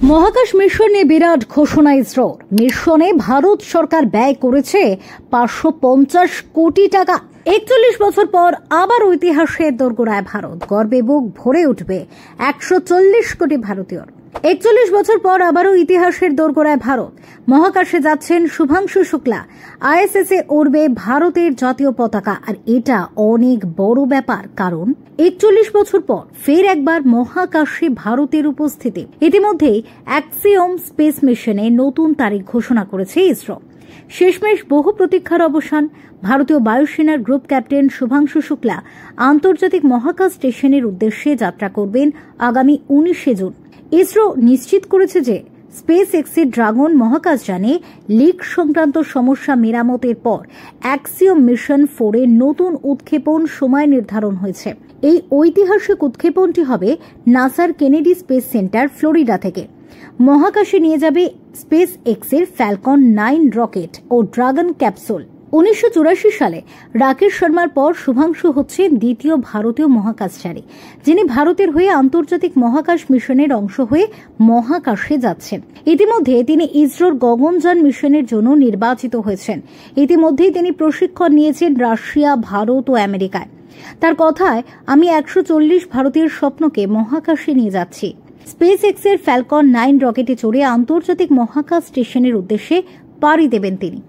মহাকাশ মিশন নিয়ে বিরাট ঘোষণা ইসরোর। মিশনে ভারত সরকার ব্যয় করেছে 550 কোটি টাকা। 41 বছর পর আবার ঐতিহাসের দোরগোড়ায় ভারত। গর্বে বুক ভরে উঠবে 140 কোটি ভারতীয়র। 41 বছর পর আবারও ইতিহাসের দোরগোড়ায় ভারত। মহাকাশে যাচ্ছেন শুভাংশু শুক্লা। ISS এ উড়বে ভারতের জাতীয় পতাকা। আর এটা অনেক বড় ব্যাপার, কারণ 41 বছর পর ফের একবার মহাকাশে ভারতের উপস্থিতি। ইতিমধ্যেই অ্যাক্সিওম স্পেস মিশনে নতুন তারিখ ঘোষণা করেছে ইসরো। শেষমেশ বহু প্রতীক্ষার অবসান। ভারতীয় বায়ুসেনার গ্রুপ ক্যাপ্টেন শুভাংশু শুক্লা আন্তর্জাতিক মহাকাশ স্টেশনের উদ্দেশ্যে যাত্রা করবেন আগামী 19 জুন। ইসরো নিশ্চিত করেছে যে স্পেস এক্সের ড্রাগন মহাকাশযানে লিক সংক্রান্ত সমস্যা মেরামতের পর অ্যাক্সিওম মিশন 4 এর নতুন উৎক্ষেপণ সময় নির্ধারণ হয়েছে। এই ঐতিহাসিক উৎক্ষেপণটি হবে নাসার কেনেডি স্পেস সেন্টার, ফ্লোরিডা থেকে। মহাকাশে নিয়ে যাবে স্পেস এক্সের ফ্যালকন 9 রকেট ও ড্রাগন ক্যাপসুল। 1984 সালে রাকেশ শর্মার পর শুভাংশু হচ্ছেন দ্বিতীয় ভারতীয় মহাকাশচারী, যিনি ভারতের হয়ে আন্তর্জাতিক মহাকাশ মিশনের অংশ হয়ে মহাকাশে যাচ্ছেন। ইতিমধ্যে তিনি ইসরোর গগনযান মিশনের জন্য নির্বাচিত হয়েছেন। ইতিমধ্যেই তিনি প্রশিক্ষণ নিয়েছেন রাশিয়া, ভারত ও আমেরিকায়। তার কথায়, আমি 140 ভারতীয় স্বপ্নকে মহাকাশে নিয়ে যাচ্ছি। স্পেস এক্সের ফ্যালকন 9 রকেটে চড়ে আন্তর্জাতিক মহাকাশ স্টেশনের উদ্দেশ্যে পাড়ি দেবেন তিনি।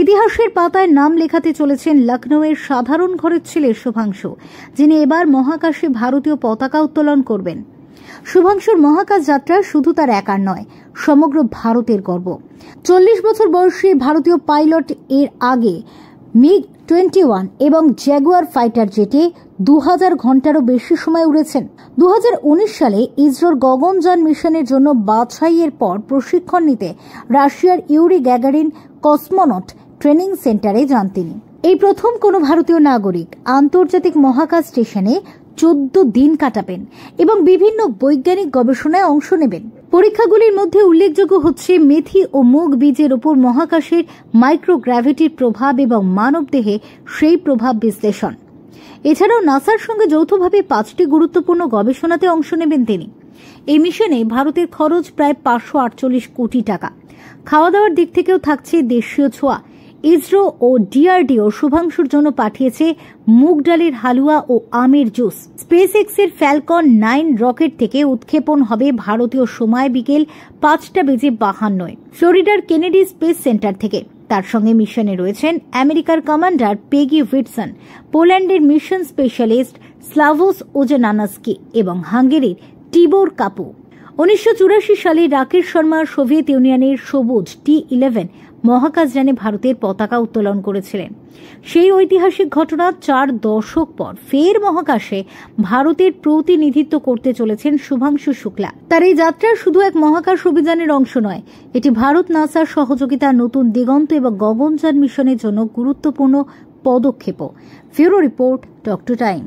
ইতিহাসের পাতায় নাম লেখাতে চলেছেন লখনৌয়ের সাধারণ ঘরের ছেলে শুভাংশু, যিনি এবার মহাকাশে ভারতীয় পতাকা উত্তোলন করবেন। শুভাংশুর মহাকাশ যাত্রা শুধু তার একার নয়, সমগ্র ভারতের গর্ব। 40 বছর বয়সী ভারতীয় পাইলট এর আগে MiG-21 এবং জ্যাগুয়ার ফাইটার জেটে 2000 ঘন্টারও বেশি সময় উড়েছেন। 2019 সালে ইসরোর গগনযান মিশনের জন্য বাছাইয়ের পর প্রশিক্ষণ নিতে রাশিয়ার ইউরি গ্যাগারিন কসমোনট ট্রেনিং সেন্টারে যান তিনি। এই প্রথম কোনো ভারতীয় নাগরিক আন্তর্জাতিক মহাকাশ স্টেশনে 14 দিন কাটাবেন এবং বিভিন্ন বৈজ্ঞানিক গবেষণায় অংশ নেবেন। পরীক্ষাগুলির মধ্যে উল্লেখযোগ্য হচ্ছে মেথি ও মুগ বীজের উপর মহাকাশের মাইক্রোগ্র্যাভিটির প্রভাব এবং মানবদেহে সেই প্রভাব বিশ্লেষণ। এছাড়াও নাসার সঙ্গে যৌথভাবে 5টি গুরুত্বপূর্ণ গবেষণাতে অংশ নেবেন তিনি। এই মিশনে ভারতের খরচ প্রায় 548 কোটি টাকা। খাওয়া দাওয়ার দিক থেকেও থাকছে দেশীয় ছোঁয়া। ইসরো ও DRDO শুভাংশুর জন্য পাঠিয়েছে মুগ ডালের হালুয়া ও আমের জুস। স্পেস এক্সের ফ্যালকন 9 রকেট থেকে উৎক্ষেপণ হবে ভারতীয় সময় বিকেল 5:52। ফ্লোরিডার কেনেডি স্পেস সেন্টার থেকে। তার সঙ্গে মিশনে রয়েছেন আমেরিকার কমান্ডার পেগি উইটসন, পোল্যান্ডের মিশন স্পেশালিস্ট স্লাভোস ওজানানাস্কি এবং হাঙ্গেরির টিবোর কাপু। 1984 সালে রাকেশ শর্মা সোভিয়েত ইউনিয়নের সবুজ T-11 মহাকাশযানে ভারতের পতাকা উত্তোলন করেছিলেন। সেই ঐতিহাসিক ঘটনা 4 দশক পর ফের মহাকাশে ভারতের প্রতিনিধিত্ব করতে চলেছেন শুভাংশু শুক্লা। তার এই যাত্রা শুধু এক মহাকাশ অভিযানের অংশ নয়, এটি ভারত নাসার সহযোগিতার নতুন দিগন্ত এবং গগনযান মিশনের জন্য গুরুত্বপূর্ণ পদক্ষেপ। Bureau report, talk to time.